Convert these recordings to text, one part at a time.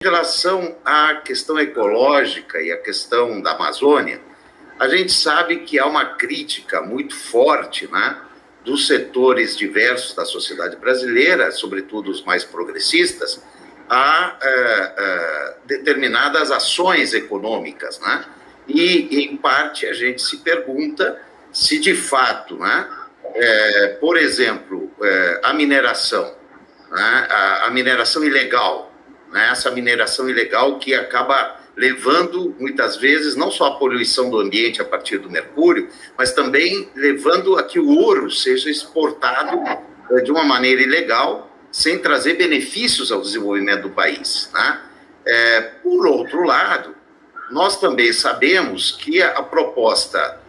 Em relação à questão ecológica e à questão da Amazônia, a gente sabe que há uma crítica muito forte, né, dos setores diversos da sociedade brasileira, sobretudo os mais progressistas, a determinadas ações econômicas, né? E, em parte, a gente se pergunta se, de fato, né, por exemplo, a mineração, né, a mineração ilegal, né, essa mineração ilegal que acaba levando, muitas vezes, não só a poluição do ambiente a partir do mercúrio, mas também levando a que o ouro seja exportado de uma maneira ilegal, sem trazer benefícios ao desenvolvimento do país, né? Por outro lado, nós também sabemos que a proposta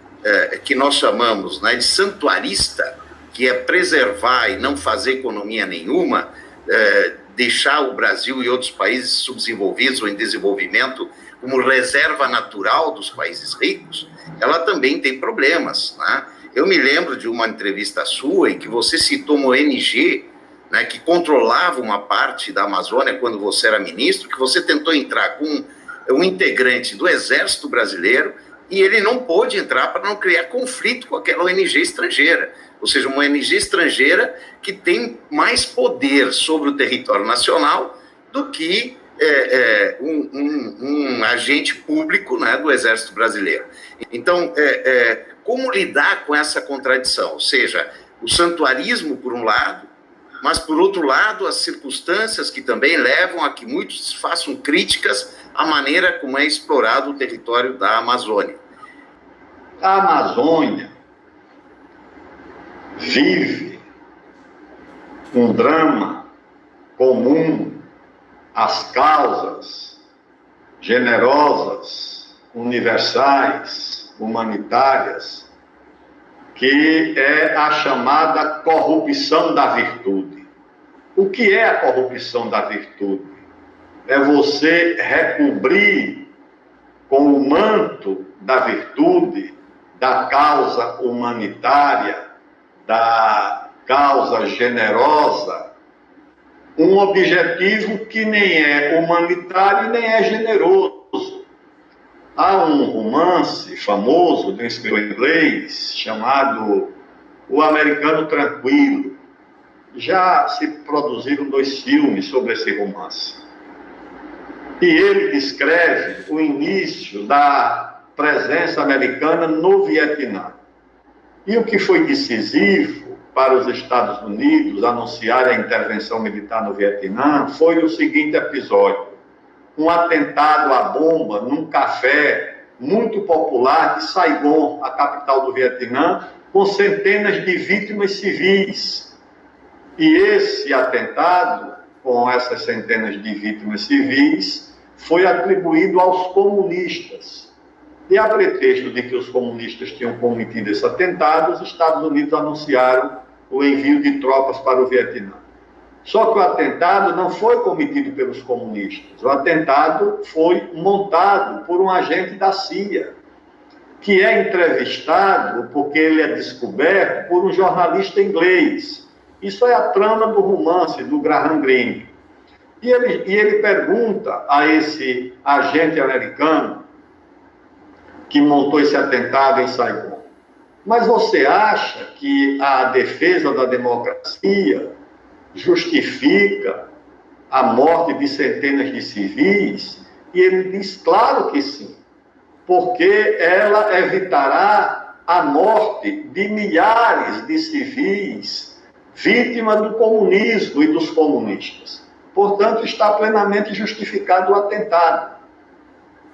que nós chamamos, né, de santuarista, que é preservar e não fazer economia nenhuma, deixar o Brasil e outros países subdesenvolvidos ou em desenvolvimento como reserva natural dos países ricos, ela também tem problemas, né? Eu me lembro de uma entrevista sua em que você citou uma ONG, né, que controlava uma parte da Amazônia quando você era ministro, que você tentou entrar com um integrante do Exército Brasileiro e ele não pôde entrar para não criar conflito com aquela ONG estrangeira. Ou seja, uma ONG estrangeira que tem mais poder sobre o território nacional do que um agente público, né, do Exército Brasileiro. Então, como lidar com essa contradição? Ou seja, o santuarismo, por um lado, mas, por outro lado, as circunstâncias que também levam a que muitos façam críticas à maneira como é explorado o território da Amazônia. A Amazônia vive um drama comum às causas generosas, universais, humanitárias, que é a chamada corrupção da virtude. O que é a corrupção da virtude? É você recobrir com o manto da virtude, da causa humanitária, da causa generosa, um objetivo que nem é humanitário e nem é generoso. Há um romance famoso de um escritor inglês chamado O Americano Tranquilo. Já se produziram 2 filmes sobre esse romance. E ele descreve o início da presença americana no Vietnã. E o que foi decisivo para os Estados Unidos anunciarem a intervenção militar no Vietnã foi o seguinte episódio: um atentado à bomba num café muito popular de Saigon, a capital do Vietnã, com centenas de vítimas civis. E esse atentado, com essas centenas de vítimas civis, foi atribuído aos comunistas. E a pretexto de que os comunistas tinham cometido esse atentado, os Estados Unidos anunciaram o envio de tropas para o Vietnã. Só que o atentado não foi cometido pelos comunistas. O atentado foi montado por um agente da CIA, que é entrevistado, porque ele é descoberto, por um jornalista inglês. Isso é a trama do romance do Graham Greene. E ele pergunta a esse agente americano que montou esse atentado em Saigon: mas você acha que a defesa da democracia justifica a morte de centenas de civis? E ele diz: claro que sim, porque ela evitará a morte de milhares de civis vítimas do comunismo e dos comunistas. Portanto, está plenamente justificado o atentado.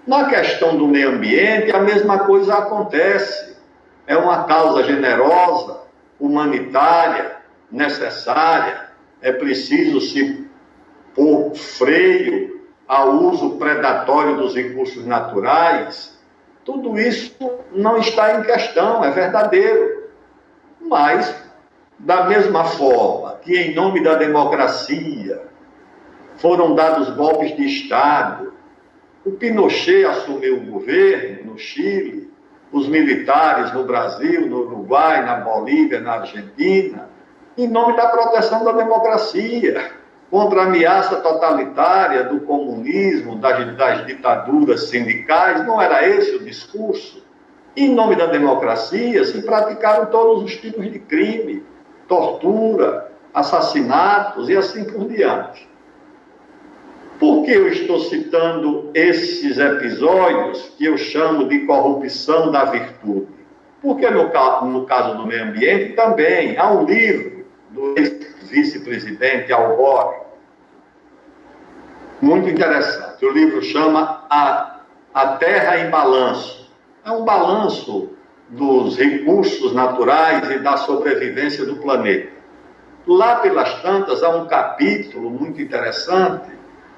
Na questão do meio ambiente, a mesma coisa acontece. É uma causa generosa, humanitária, necessária. É preciso se pôr freio ao uso predatório dos recursos naturais. Tudo isso não está em questão, é verdadeiro. Mas, da mesma forma que, em nome da democracia, foram dados golpes de Estado, o Pinochet assumiu o governo no Chile, os militares no Brasil, no Uruguai, na Bolívia, na Argentina, em nome da proteção da democracia. contra a ameaça totalitária do comunismo, das ditaduras sindicais. Não era esse o discurso? Em nome da democracia, se praticaram todos os tipos de crime, tortura, assassinatos e assim por diante. Por que eu estou citando esses episódios que eu chamo de corrupção da virtude? Porque no caso do meio ambiente também há um livro do ex-vice-presidente Al Gore, muito interessante. O livro chama A Terra em Balanço. É um balanço dos recursos naturais e da sobrevivência do planeta. Lá pelas tantas, há um capítulo muito interessante,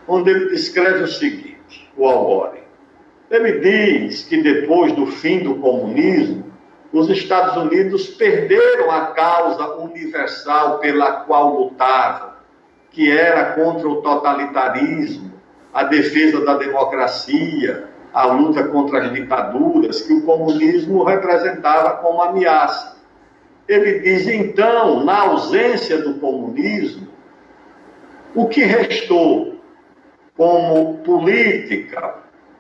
onde ele descreve o seguinte, o Al Gore. Ele diz que depois do fim do comunismo, os Estados Unidos perderam a causa universal pela qual lutavam, que era contra o totalitarismo, a defesa da democracia, a luta contra as ditaduras, que o comunismo representava como ameaça. Ele diz, então, na ausência do comunismo, o que restou como política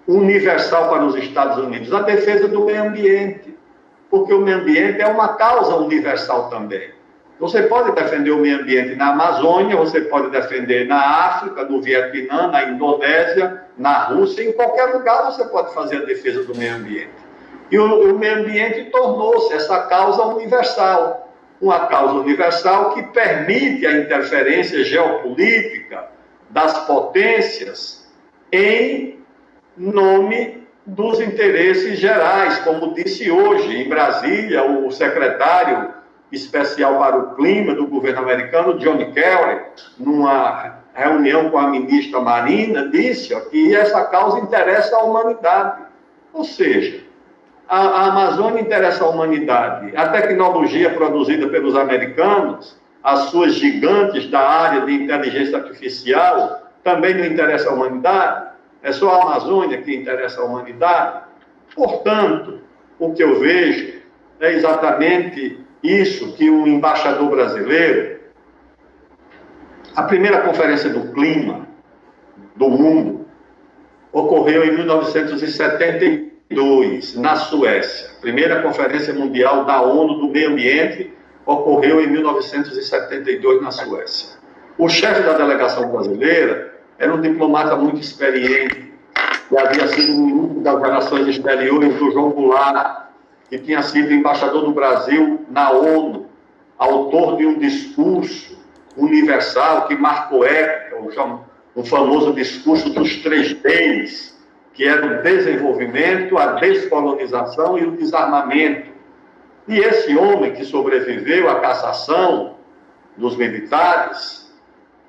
universal para os Estados Unidos? A defesa do meio ambiente, porque o meio ambiente é uma causa universal também. Você pode defender o meio ambiente na Amazônia, você pode defender na África, no Vietnã, na Indonésia, na Rússia, em qualquer lugar você pode fazer a defesa do meio ambiente. E o meio ambiente tornou-se essa causa universal, uma causa universal que permite a interferência geopolítica das potências em nome dos interesses gerais, como disse hoje em Brasília o secretário especial para o clima do governo americano, John Kerry, numa reunião com a ministra Marina, disse que essa causa interessa à humanidade. Ou seja, a Amazônia interessa à humanidade. A tecnologia produzida pelos americanos, as suas gigantes da área de inteligência artificial, também não interessa à humanidade. É só a Amazônia que interessa à humanidade. Portanto, o que eu vejo é exatamente isso que o embaixador brasileiro, a primeira conferência do clima do mundo, ocorreu em 1972, na Suécia. A primeira conferência mundial da ONU do meio ambiente ocorreu em 1972, na Suécia. O chefe da delegação brasileira era um diplomata muito experiente, que havia sido ministro das Relações Exteriores do João Goulart, que tinha sido embaixador do Brasil na ONU, autor de um discurso universal que marcou época, o famoso discurso dos 3 Ds, que era o desenvolvimento, a descolonização e o desarmamento. E esse homem que sobreviveu à cassação dos militares,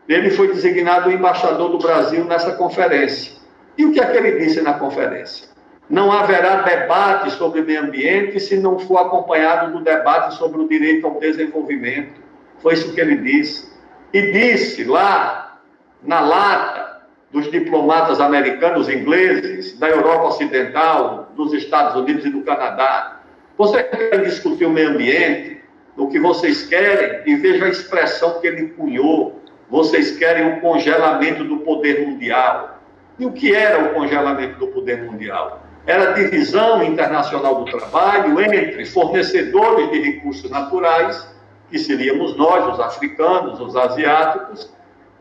ele foi designado embaixador do Brasil nessa conferência. E o que é que ele disse na conferência? Não haverá debate sobre meio ambiente se não for acompanhado do debate sobre o direito ao desenvolvimento. Foi isso que ele disse. E disse lá, na lata dos diplomatas americanos, ingleses, da Europa Ocidental, dos Estados Unidos e do Canadá, vocês querem discutir o meio ambiente, o que vocês querem, e veja a expressão que ele cunhou, vocês querem o congelamento do poder mundial. E o que era o congelamento do poder mundial? Era a divisão internacional do trabalho entre fornecedores de recursos naturais, que seríamos nós, os africanos, os asiáticos,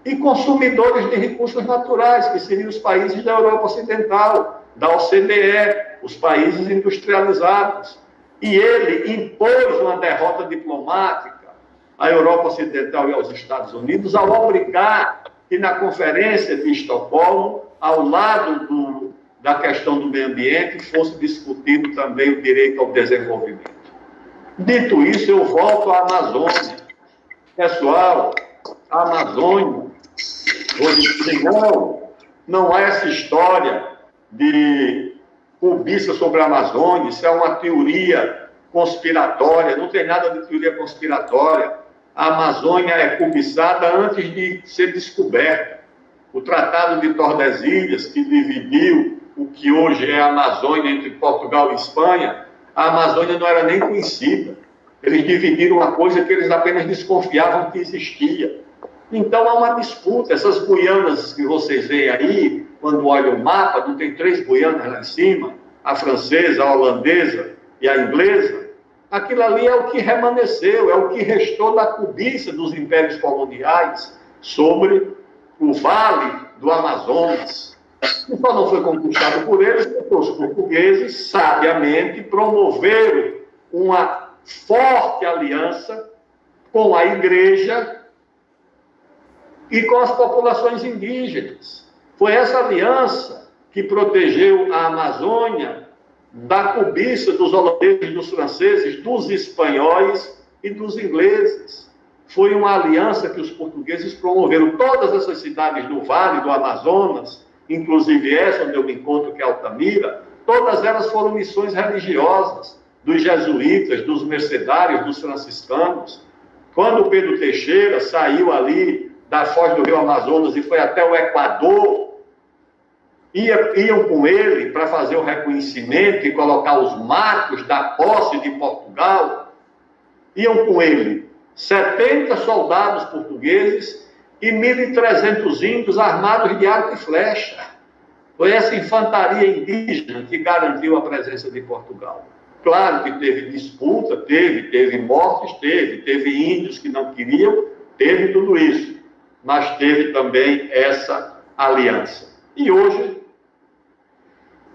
e consumidores de recursos naturais, que seriam os países da Europa Ocidental, da OCDE, os países industrializados. E ele impôs uma derrota diplomática à Europa Ocidental e aos Estados Unidos ao obrigar que na Conferência de Estocolmo, ao lado da questão do meio ambiente, fosse discutido também o direito ao desenvolvimento. Dito isso, eu volto à Amazônia. Pessoal, a Amazônia, vou dizer, não há essa história de cobiça sobre a Amazônia, isso é uma teoria conspiratória, não tem nada de teoria conspiratória. A Amazônia é cobiçada antes de ser descoberta. O Tratado de Tordesilhas, que dividiu o que hoje é a Amazônia entre Portugal e Espanha, a Amazônia não era nem conhecida. Eles dividiram uma coisa que eles apenas desconfiavam que existia. Então há uma disputa. Essas Guianas que vocês veem aí, quando olham o mapa, não tem 3 Guianas lá em cima, a francesa, a holandesa e a inglesa. Aquilo ali é o que remanesceu, é o que restou da cobiça dos impérios coloniais sobre o vale do Amazonas. E só não foi conquistado por eles porque os portugueses, sabiamente, promoveram uma forte aliança com a igreja e com as populações indígenas. Foi essa aliança que protegeu a Amazônia da cobiça dos holandeses, dos franceses, dos espanhóis e dos ingleses. Foi uma aliança que os portugueses promoveram. Todas essas cidades do Vale do Amazonas, inclusive essa onde eu me encontro, que é Altamira, todas elas foram missões religiosas dos jesuítas, dos mercedários, dos franciscanos. Quando Pedro Teixeira saiu ali da foz do rio Amazonas e foi até o Equador, iam com ele para fazer o reconhecimento e colocar os marcos da posse de Portugal, iam com ele 70 soldados portugueses e 1.300 índios armados de arco e flecha. Foi essa infantaria indígena que garantiu a presença de Portugal. Claro que teve disputa, teve mortes, teve índios que não queriam, teve tudo isso, mas teve também essa aliança. E hoje,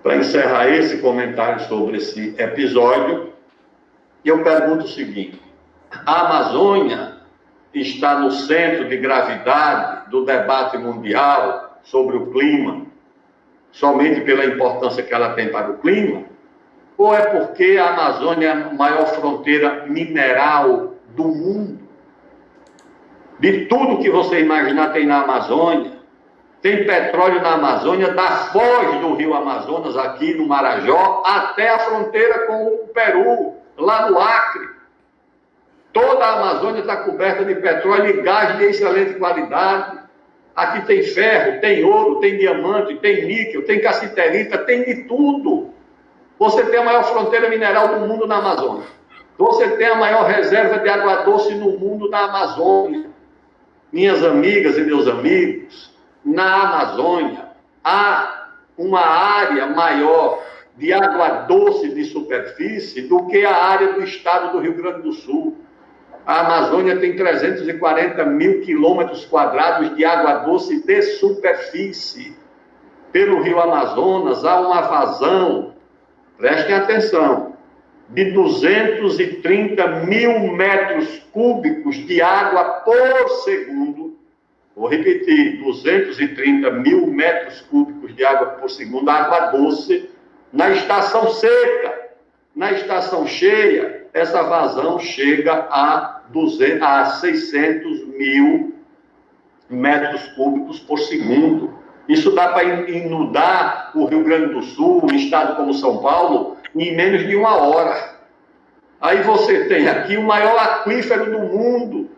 para encerrar esse comentário sobre esse episódio, eu pergunto o seguinte: a Amazônia está no centro de gravidade do debate mundial sobre o clima, somente pela importância que ela tem para o clima? Ou é porque a Amazônia é a maior fronteira mineral do mundo? De tudo que você imaginar tem na Amazônia. Tem petróleo na Amazônia, da foz do rio Amazonas, aqui no Marajó, até a fronteira com o Peru, lá no Acre. Toda a Amazônia está coberta de petróleo e gás de excelente qualidade. Aqui tem ferro, tem ouro, tem diamante, tem níquel, tem cassiterita, tem de tudo. Você tem a maior fronteira mineral do mundo na Amazônia. Você tem a maior reserva de água doce no mundo na Amazônia. Minhas amigas e meus amigos, na Amazônia há uma área maior de água doce de superfície do que a área do estado do Rio Grande do Sul. A Amazônia tem 340 mil quilômetros quadrados de água doce de superfície. Pelo Rio Amazonas há uma vazão, prestem atenção, de 230 mil metros cúbicos de água por segundo. Vou repetir, 230 mil metros cúbicos de água por segundo, água doce, na estação seca. Na estação cheia, essa vazão chega a 600 mil metros cúbicos por segundo. Isso dá para inundar o Rio Grande do Sul, um estado como São Paulo, em menos de 1 hora. Aí você tem aqui o maior aquífero do mundo.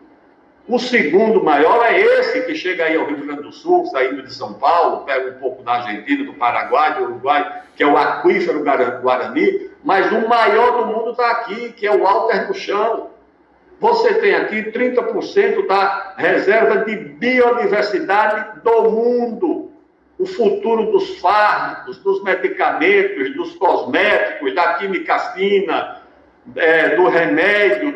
O segundo maior é esse, que chega aí ao Rio Grande do Sul, saindo de São Paulo, pega um pouco da Argentina, do Paraguai, do Uruguai, que é o aquífero Guarani, mas o maior do mundo está aqui, que é o Alter do Chão. Você tem aqui 30% da reserva de biodiversidade do mundo. O futuro dos fármacos, dos medicamentos, dos cosméticos, da química fina, do remédio,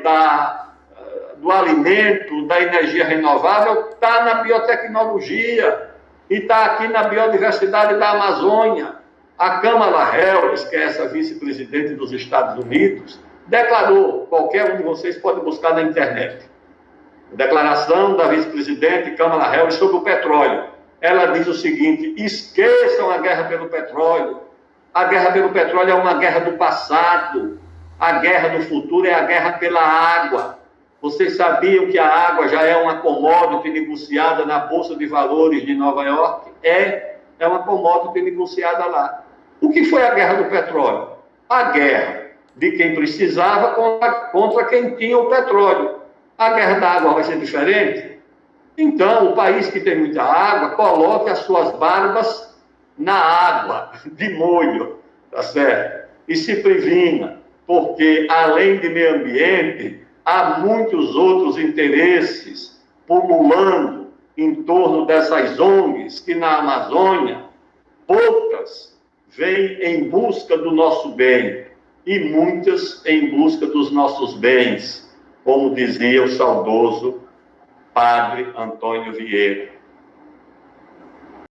do alimento, da energia renovável, está na biotecnologia e está aqui na biodiversidade da Amazônia. A Kamala Harris, que é essa vice-presidente dos Estados Unidos, declarou, qualquer um de vocês pode buscar na internet, declaração da vice-presidente Kamala Harris sobre o petróleo. Ela diz o seguinte: esqueçam a guerra pelo petróleo. A guerra pelo petróleo é uma guerra do passado. A guerra do futuro é a guerra pela água. Vocês sabiam que a água já é uma commodity negociada na Bolsa de Valores de Nova York? É uma commodity negociada lá. O que foi a guerra do petróleo? A guerra de quem precisava contra quem tinha o petróleo. A guerra da água vai ser diferente? Então, o país que tem muita água, coloque as suas barbas na água, de molho, tá certo? E se previna, porque além de meio ambiente, há muitos outros interesses pululando em torno dessas ONGs que na Amazônia, poucas vêm em busca do nosso bem e muitas em busca dos nossos bens, como dizia o saudoso Padre Antônio Vieira.